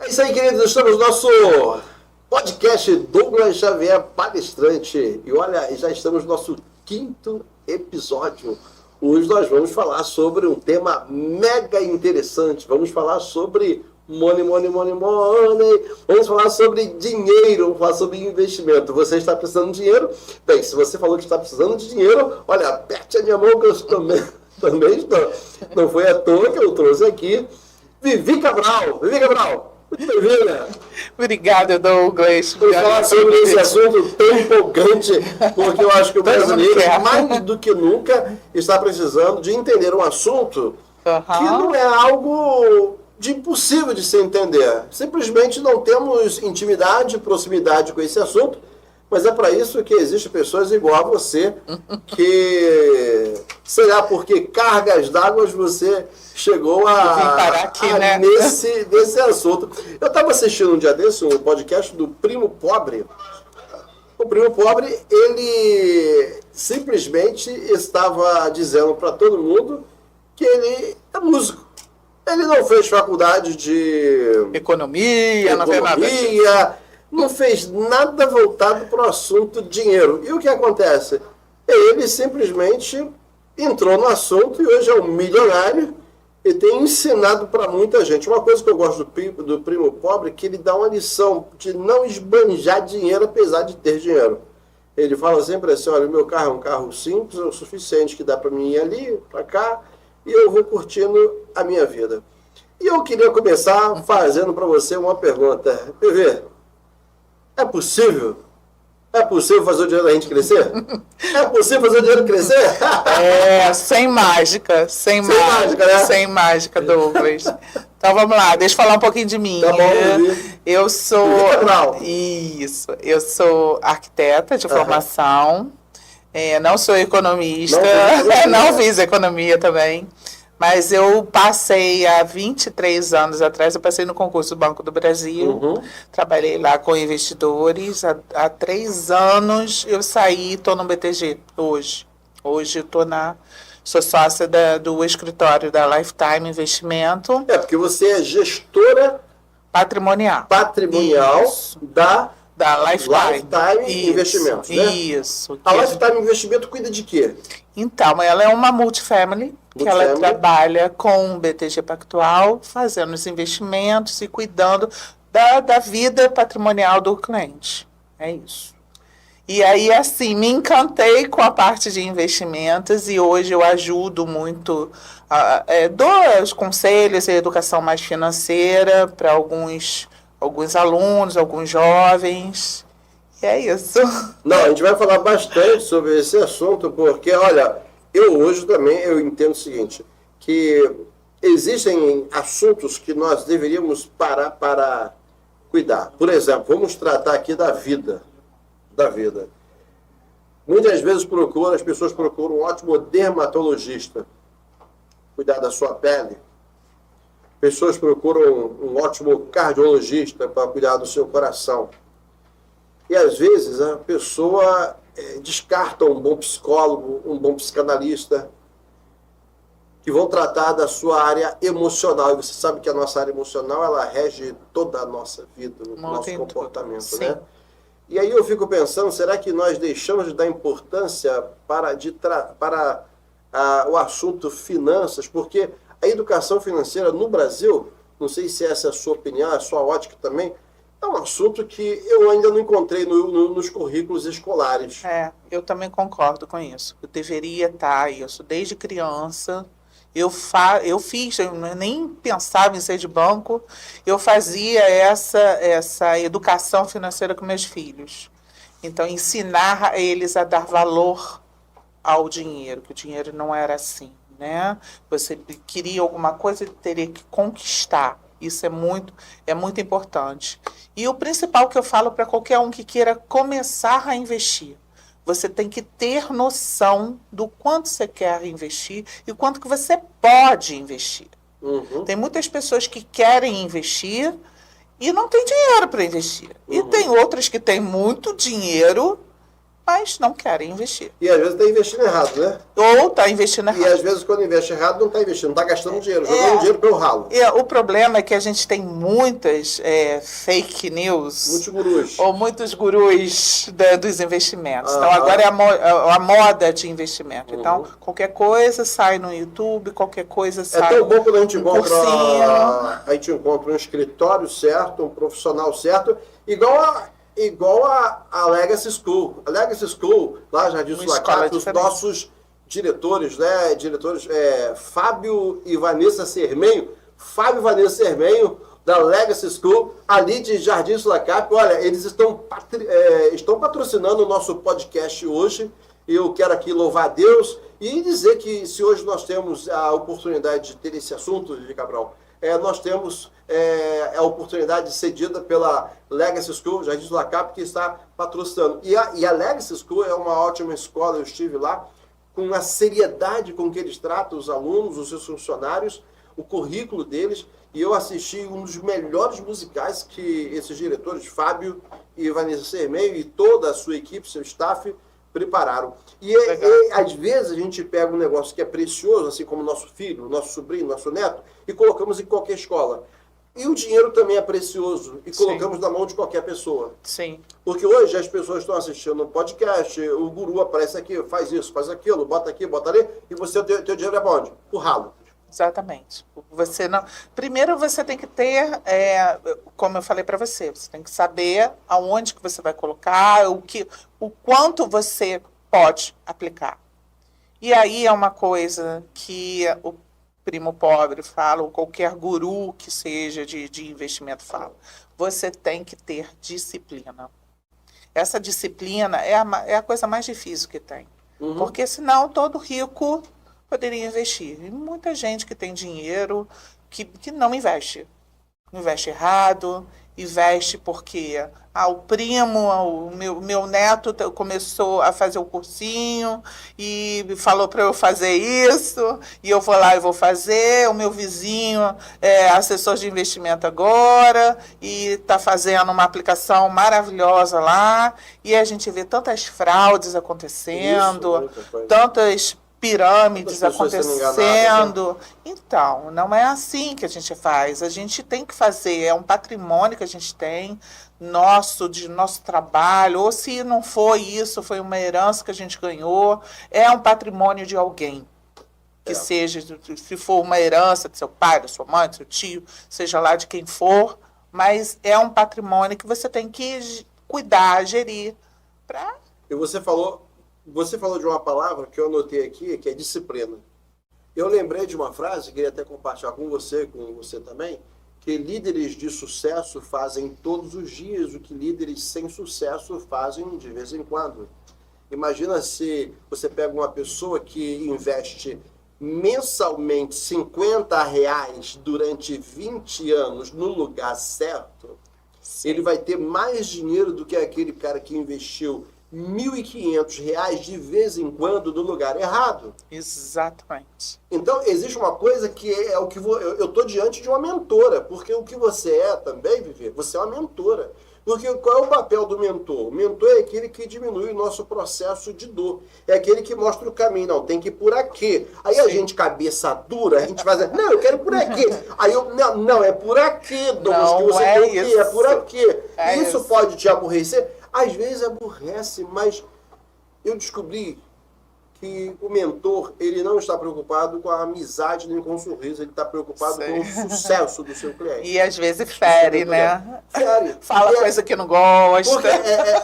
É isso aí, queridos. Estamos no nosso podcast Douglas Xavier Palestrante. E olha, já estamos no nosso 5º episódio. Hoje nós vamos falar sobre um tema mega interessante. Vamos falar sobre money. Vamos falar sobre dinheiro, vamos falar sobre investimento. Você está precisando de dinheiro? Bem, se você falou que está precisando de dinheiro, olha, aperte a minha mão que eu também estou. Não foi à toa que eu trouxe aqui Vivi Cabral. Vivi Cabral, muito bem-vinda. Obrigada, Douglas. Vamos falar sobre esse assunto tão empolgante, porque eu acho que o brasileiro, mais do que nunca, está precisando de entender um assunto que não é algo de impossível de se entender. Simplesmente não temos intimidade, proximidade com esse assunto, mas é para isso que existem pessoas igual a você, que, sei lá, porque cargas d'água você chegou parar aqui, né? nesse assunto. Eu estava assistindo um dia desse um podcast do Primo Pobre. O Primo Pobre, ele simplesmente estava dizendo para todo mundo que ele é músico. Ele não fez faculdade de economia, não fez nada. Não fez nada voltado para o assunto dinheiro. E o que acontece? Ele simplesmente entrou no assunto e hoje é um milionário e tem ensinado para muita gente. Uma coisa que eu gosto do Primo Pobre é que ele dá uma lição de não esbanjar dinheiro apesar de ter dinheiro. Ele fala sempre assim, olha, o meu carro é um carro simples, é o suficiente que dá para mim ir ali, para cá, e eu vou curtindo a minha vida. E eu queria começar fazendo para você uma pergunta. PV, é possível? É possível fazer o dinheiro da gente crescer? É possível fazer o dinheiro crescer? Sem mágica, sem mágica, né? Sem mágica, Douglas. Então vamos lá, deixa eu falar um pouquinho de mim. Tá bom, eu sou... Isso, eu sou arquiteta de formação, não sou economista, não fiz economia também. Mas eu passei há 23 anos atrás, eu passei no concurso do Banco do Brasil, trabalhei lá com investidores. Há 3 anos eu saí e estou no BTG hoje. Hoje eu sou sócia do escritório da Lifetime Investimento. Porque você é gestora patrimonial da Lifetime Investimentos, né? Isso. A Lifetime Investimento cuida de quê? Então, ela é uma multifamily, que ela trabalha com o BTG Pactual, fazendo os investimentos e cuidando da vida patrimonial do cliente. É isso. E aí, assim, me encantei com a parte de investimentos e hoje eu ajudo muito, dou os conselhos e educação mais financeira para alguns alunos, alguns jovens. E é isso. Não, a gente vai falar bastante sobre esse assunto, porque, olha, eu hoje também entendo o seguinte, que existem assuntos que nós deveríamos parar para cuidar. Por exemplo, vamos tratar aqui da vida. Muitas vezes as pessoas procuram um ótimo dermatologista, cuidar da sua pele. Pessoas procuram um ótimo cardiologista para cuidar do seu coração. E às vezes a pessoa descarta um bom psicólogo, um bom psicanalista, que vão tratar da sua área emocional. E você sabe que a nossa área emocional, ela rege toda a nossa vida, o nosso comportamento, né? E aí eu fico pensando, será que nós deixamos de dar importância para o assunto finanças? Porque a educação financeira no Brasil, não sei se essa é a sua opinião, a sua ótica também, é um assunto que eu ainda não encontrei nos currículos escolares. Eu também concordo com isso. Eu deveria estar, isso desde criança. Eu nem pensava em ser de banco, eu fazia essa educação financeira com meus filhos. Então, ensinar eles a dar valor ao dinheiro, que o dinheiro não era assim, né? Você queria alguma coisa, teria que conquistar. Isso é muito importante. E o principal que eu falo para qualquer um que queira começar a investir, você tem que ter noção do quanto você quer investir e quanto que você pode investir. Tem muitas pessoas que querem investir e não tem dinheiro para investir. E tem outras que têm muito dinheiro, mas não querem investir. E às vezes está investindo errado, né? Ou está investindo errado. E às vezes quando investe errado, não está investindo, está gastando dinheiro, jogando dinheiro pelo ralo. O problema é que a gente tem muitas fake news. Muitos gurus. Ou muitos gurus dos investimentos. Então, Aham. agora é a moda de investimento. Então, qualquer coisa sai no YouTube, qualquer coisa É sai tão bom quando a gente cursinho. encontra um escritório certo, um profissional certo, igual a Legacy School. A Legacy School, lá já disse lá, os nossos diretores, né? Fábio e Vanessa Cermenho. Fábio e Vanessa Cermenho, da Legacy School, ali de Jardim Sulacap. Olha, eles estão patrocinando o nosso podcast hoje. Eu quero aqui louvar a Deus e dizer que se hoje nós temos a oportunidade de ter esse assunto, Vivi Cabral, nós temos a oportunidade cedida pela Legacy School, Jardim Sulacap, que está patrocinando. E a Legacy School é uma ótima escola, eu estive lá, com a seriedade com que eles tratam os alunos, os seus funcionários, o currículo deles, e eu assisti um dos melhores musicais que esses diretores, Fábio e Vanessa Cermeio, e toda a sua equipe, seu staff, prepararam. E às vezes a gente pega um negócio que é precioso, assim como nosso filho, nosso sobrinho, nosso neto, e colocamos em qualquer escola. E o dinheiro também é precioso, e colocamos na mão de qualquer pessoa. Sim. Porque hoje as pessoas estão assistindo um podcast, o guru aparece aqui, faz isso, faz aquilo, bota aqui, bota ali, e você, teu dinheiro é pra onde? Pro ralo. Exatamente. Você não. Primeiro você tem que ter, como eu falei para você tem que saber aonde que você vai colocar, o quanto você pode aplicar. E aí é uma coisa que o primo pobre fala, ou qualquer guru que seja de investimento fala. Você tem que ter disciplina. Essa disciplina é a coisa mais difícil que tem. Porque senão todo rico poderia investir. E muita gente que tem dinheiro que não investe. Investe errado, investe porque o primo, o meu neto começou a fazer o cursinho e falou para eu fazer isso, e eu vou lá e vou fazer. O meu vizinho é assessor de investimento agora e está fazendo uma aplicação maravilhosa lá, e a gente vê tantas fraudes acontecendo, tantas pirâmides acontecendo. Então, não é assim que a gente faz. A gente tem que fazer, é um patrimônio que a gente tem, de nosso trabalho, ou se não foi isso, foi uma herança que a gente ganhou, é um patrimônio de alguém. Que seja, se for uma herança de seu pai, da sua mãe, do seu tio, seja lá de quem for, mas é um patrimônio que você tem que cuidar, gerir. E você falou de uma palavra que eu anotei aqui, que é disciplina. Eu lembrei de uma frase, queria até compartilhar com você também, que líderes de sucesso fazem todos os dias o que líderes sem sucesso fazem de vez em quando. Imagina se você pega uma pessoa que investe mensalmente R$50 durante 20 anos no lugar certo, ele vai ter mais dinheiro do que aquele cara que investiu R$1.500 de vez em quando no lugar errado. Exatamente. Então, existe uma coisa que é o que eu estou diante de uma mentora, porque o que você é também, Vivi, você é uma mentora. Porque qual é o papel do mentor? O mentor é aquele que diminui o nosso processo de dor. É aquele que mostra o caminho. Não, tem que ir por aqui. Aí a gente, cabeça dura, a gente vai dizer, não, eu quero ir por aqui. Aí não, é por aqui, Douglas, que você tem que ir, é por aqui. Isso pode te aborrecer? Às vezes aborrece, mas eu descobri que o mentor, ele não está preocupado com a amizade nem com o sorriso, ele está preocupado com o sucesso do seu cliente. E às vezes fere, né? Fere. Fala coisa que não gosta. Porque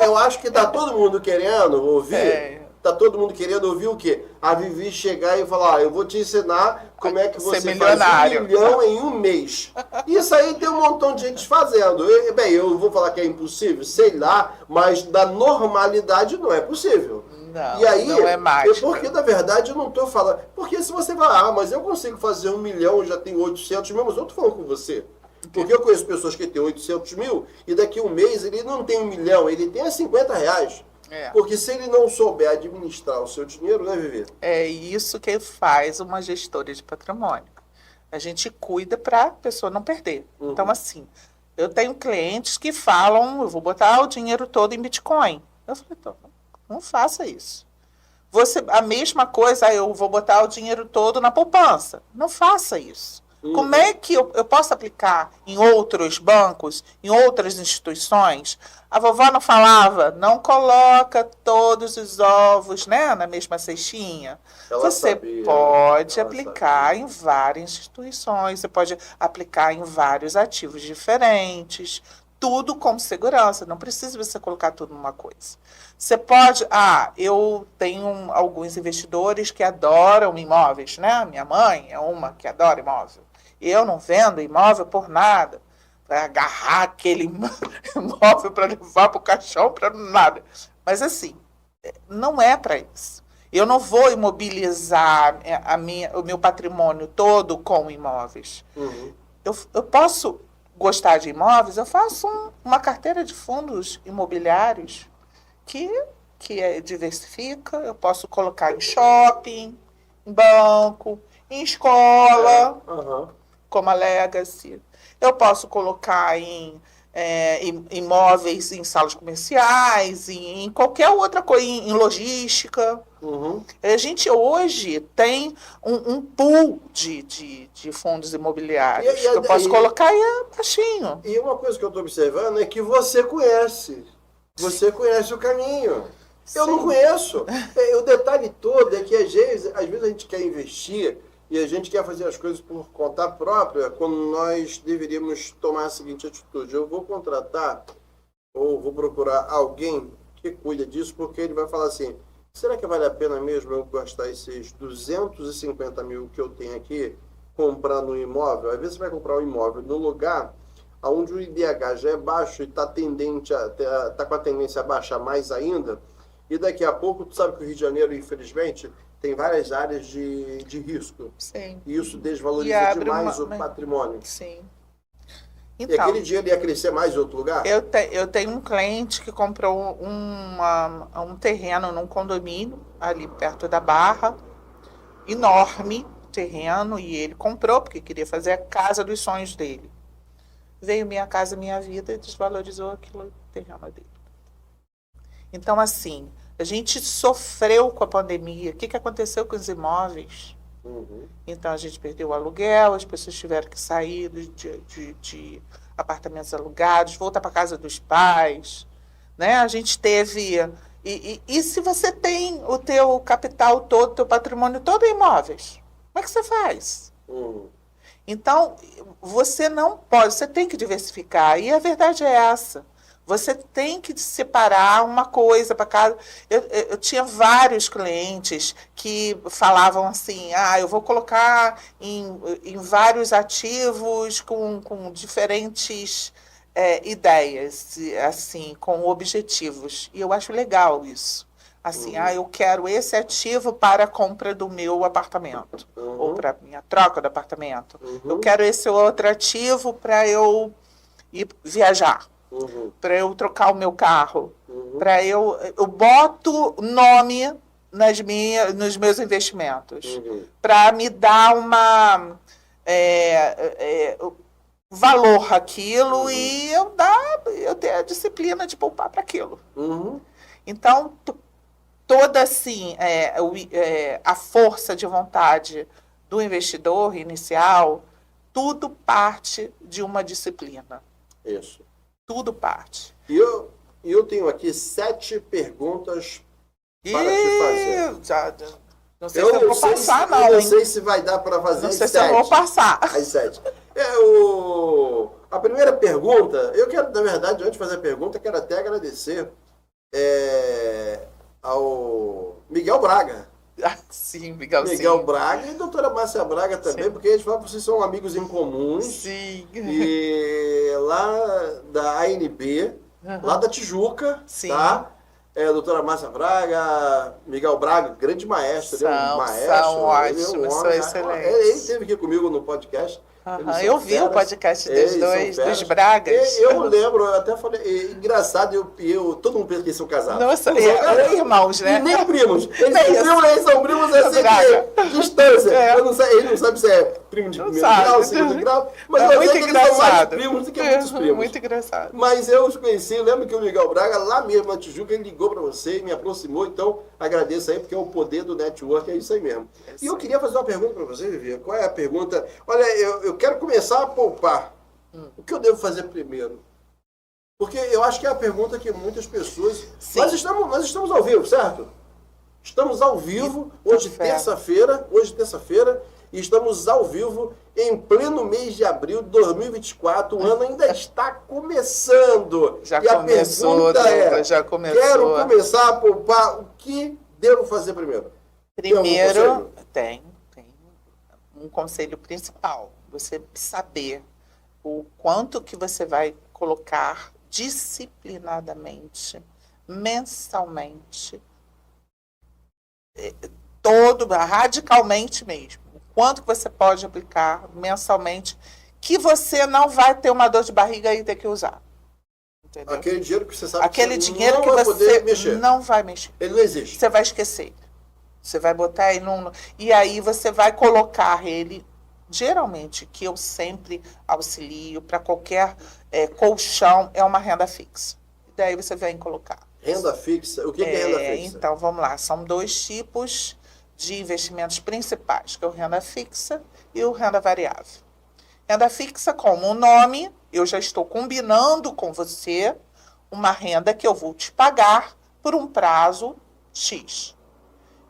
eu acho que está todo mundo querendo ouvir. Tá todo mundo querendo ouvir o quê? A Vivi chegar e falar, eu vou te ensinar como é que você faz R$1 milhão em um mês. Isso aí tem um montão de gente fazendo. Eu vou falar que é impossível? Sei lá, mas da normalidade não é possível. Não, e aí, não é mágica. Porque, na verdade, eu não estou falando... Porque se você vai, mas eu consigo fazer 1 milhão, já tenho 800 mil, mas eu estou falando com você. Porque eu conheço pessoas que têm 800 mil e daqui a um mês ele não tem 1 milhão, ele tem R$50. Porque se ele não souber administrar o seu dinheiro, né, Vivi? É isso que faz uma gestora de patrimônio. A gente cuida para a pessoa não perder. Então, assim, eu tenho clientes que falam, eu vou botar o dinheiro todo em Bitcoin. Eu falei, então, Não faça isso. A mesma coisa, eu vou botar o dinheiro todo na poupança. Não faça isso. Como é que eu posso aplicar em outros bancos, em outras instituições? A vovó não falava, não coloca todos os ovos, né, na mesma cestinha. Você pode aplicar em várias instituições, você pode aplicar em vários ativos diferentes, tudo com segurança, não precisa você colocar tudo numa coisa. Você pode, eu tenho alguns investidores que adoram imóveis, né? Minha mãe é uma que adora imóvel. Eu não vendo imóvel por nada, para agarrar aquele imóvel para levar para o caixão, para nada. Mas assim, não é para isso. Eu não vou imobilizar o meu patrimônio todo com imóveis. Eu posso gostar de imóveis, eu faço uma carteira de fundos imobiliários que diversifica. Eu posso colocar em shopping, em banco, em escola, como a Legacy. Eu posso colocar em imóveis, em salas comerciais, em qualquer outra coisa, em logística. A gente hoje tem um pool de fundos imobiliários que eu posso colocar e é baixinho. E uma coisa que eu estou observando é que você conhece. Você conhece o caminho. Eu não conheço. O detalhe todo é que às vezes a gente quer investir e a gente quer fazer as coisas por conta própria, quando nós deveríamos tomar a seguinte atitude: eu vou contratar ou vou procurar alguém que cuida disso, porque ele vai falar assim: será que vale a pena mesmo eu gastar esses 250 mil que eu tenho aqui comprando um imóvel? Às vezes você vai comprar um imóvel no lugar onde o IDH já é baixo e está com a tendência a baixar mais ainda, e daqui a pouco, tu sabe que o Rio de Janeiro, infelizmente, tem várias áreas de risco. Sim. E isso desvaloriza demais o patrimônio. Sim. Então, e aquele dinheiro ia crescer mais em outro lugar? Eu tenho um cliente que comprou um terreno num condomínio, ali perto da Barra, enorme terreno, e ele comprou porque queria fazer a casa dos sonhos dele. Veio Minha Casa Minha Vida e desvalorizou aquele terreno dele. Então, assim, a gente sofreu com a pandemia. O que aconteceu com os imóveis? Então, a gente perdeu o aluguel, as pessoas tiveram que sair de apartamentos alugados, voltar para a casa dos pais, né? A gente teve... E se você tem o teu capital todo, o teu patrimônio todo em imóveis, como é que você faz? Então, você não pode, você tem que diversificar. E a verdade é essa. Você tem que separar uma coisa para cada... Eu tinha vários clientes que falavam assim: eu vou colocar em vários ativos com diferentes ideias, assim, com objetivos. E eu acho legal isso. Assim, eu quero esse ativo para a compra do meu apartamento, ou para a minha troca do apartamento. Eu quero esse outro ativo para eu ir viajar. Para eu trocar o meu carro, para eu boto nome nos meus investimentos, para me dar valor àquilo e eu ter a disciplina de poupar para aquilo. Então, toda assim, a força de vontade do investidor inicial, tudo parte de uma disciplina. Isso. Tudo parte. E eu tenho aqui 7 perguntas para te fazer. Não sei se eu vou passar, não. Eu não sei se vai dar para fazer as 7. Não sei se eu vou passar. As 7. A primeira pergunta, eu quero, na verdade, antes de fazer a pergunta, quero até agradecer ao Miguel Braga. Sim, Miguel Braga e a doutora Márcia Braga também, sim, porque eles falam que vocês são amigos em comuns. Sim. E lá da ANB, lá da Tijuca, sim, tá? A doutora Márcia Braga, Miguel Braga, grande maestro. São ótimos, são excelentes. Ele esteve aqui comigo no podcast. Eu vi o podcast dos Bragas. Eu lembro, eu até falei, engraçado, todo mundo pensa que eles são casados. Nossa, irmãos, né? E nem primos. Eles são primos assim, de distância. Ele não sabe se é primo de primeiro grau, segundo grau, mas eu sei que eles são mais primos do que muitos primos. Muito engraçado. Mas eu os conheci, eu lembro que o Miguel Braga, lá mesmo na Tijuca, ele ligou para você e me aproximou, então agradeço aí, porque é o poder do network, é isso aí mesmo. E eu queria fazer uma pergunta para você, Vivi. Qual é a pergunta? Olha, eu quero começar a poupar. O que eu devo fazer primeiro? Porque eu acho que é a pergunta que muitas pessoas... Nós estamos ao vivo, certo? Estamos ao vivo, hoje terça-feira, e estamos ao vivo em pleno mês de abril de 2024. O ano ainda está começando. Já e começou, a pergunta já começou. Quero começar a poupar. O que devo fazer primeiro? Primeiro, tem um conselho principal. Você saber o quanto que você vai colocar disciplinadamente, mensalmente, radicalmente mesmo. O quanto que você pode aplicar mensalmente, que você não vai ter uma dor de barriga e ter que usar. Entendeu? Aquele dinheiro que você sabe Aquele que você dinheiro não que vai você poder mexer. não vai mexer. Ele não existe. Você vai esquecer. Você vai botar aí e aí você vai colocar ele, geralmente, que eu sempre auxilio para qualquer colchão, é uma renda fixa. E daí você vem colocar. Renda fixa? O que é renda fixa? Então, vamos lá. São dois tipos de investimentos principais, que é o renda fixa e o renda variável. Renda fixa, como o nome, eu já estou combinando com você uma renda que eu vou te pagar por um prazo X.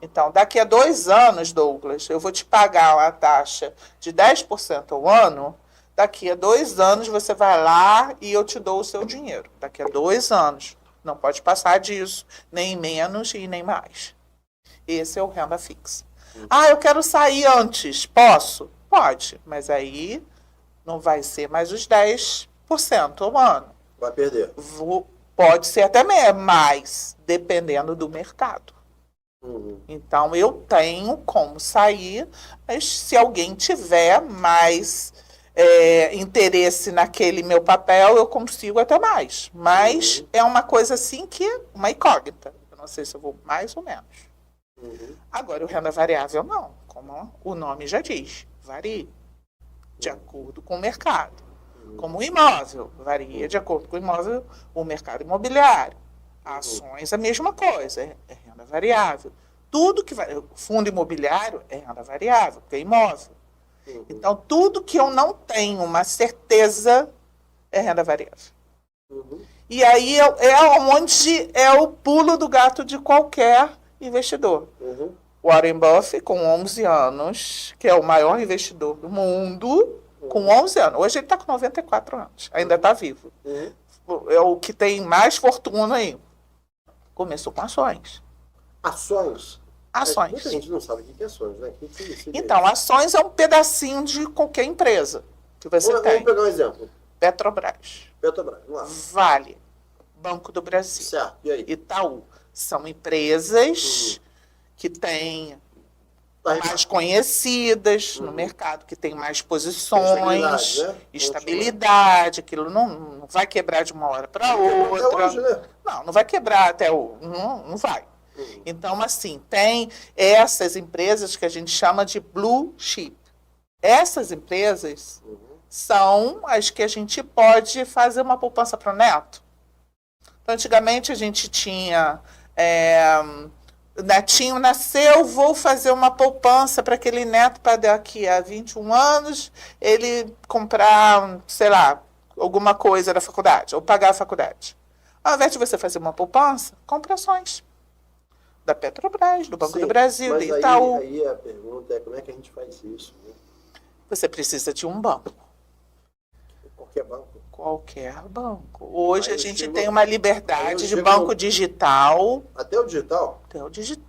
Então, daqui a 2 anos, Douglas, eu vou te pagar uma taxa de 10% ao ano. Daqui a 2 anos, você vai lá e eu te dou o seu dinheiro. Daqui a 2 anos. Não pode passar disso, nem menos e nem mais. Esse é o renda fixa. Eu quero sair antes. Posso? Pode, mas aí não vai ser mais os 10% ao ano. Vai perder. Pode ser até mais, dependendo do mercado. Então, eu tenho como sair, mas se alguém tiver mais interesse naquele meu papel, eu consigo até mais. Mas é uma coisa assim que uma incógnita. Eu não sei se eu vou mais ou menos. Agora, o renda variável não, como o nome já diz, varia de acordo com o mercado. Como o imóvel, varia de acordo com o imóvel, o mercado imobiliário. Ações, a mesma coisa, é renda variável. Tudo que vai. Fundo imobiliário é renda variável, porque é imóvel. Então, tudo que eu não tenho uma certeza é renda variável. E aí onde é o pulo do gato de qualquer investidor. Warren Buffett, com 11 anos, que é o maior investidor do mundo, com 11 anos. Hoje ele está com 94 anos, ainda está vivo. É o que tem mais fortuna aí. Começou com ações. Ações? Ações. Muita gente não sabe o que é ações, né? Então, ações é um pedacinho de qualquer empresa que você tem. Vamos pegar um exemplo. Petrobras. Vamos lá. Vale. Banco do Brasil. Certo, e aí? Itaú. São empresas que têm mais conhecidas no mercado, que têm mais posições, estabilidade, aquilo não vai quebrar de uma hora para outra. Até hoje, né? Não vai quebrar até o... Não vai. Então, assim, tem essas empresas que a gente chama de blue chip. Essas empresas são as que a gente pode fazer uma poupança para o neto. Então, antigamente a gente tinha... netinho nasceu, vou fazer uma poupança para aquele neto para daqui a 21 anos ele comprar, sei lá, alguma coisa da faculdade, ou pagar a faculdade. Ao invés de você fazer uma poupança, compra ações da Petrobras, do Banco do Brasil, do Itaú. Aí a pergunta é como é que a gente faz isso? Né? Você precisa de um banco. Qualquer banco? Qualquer banco. Hoje Aí a gente chego, tem uma liberdade de banco digital. Até o digital? Até o digital.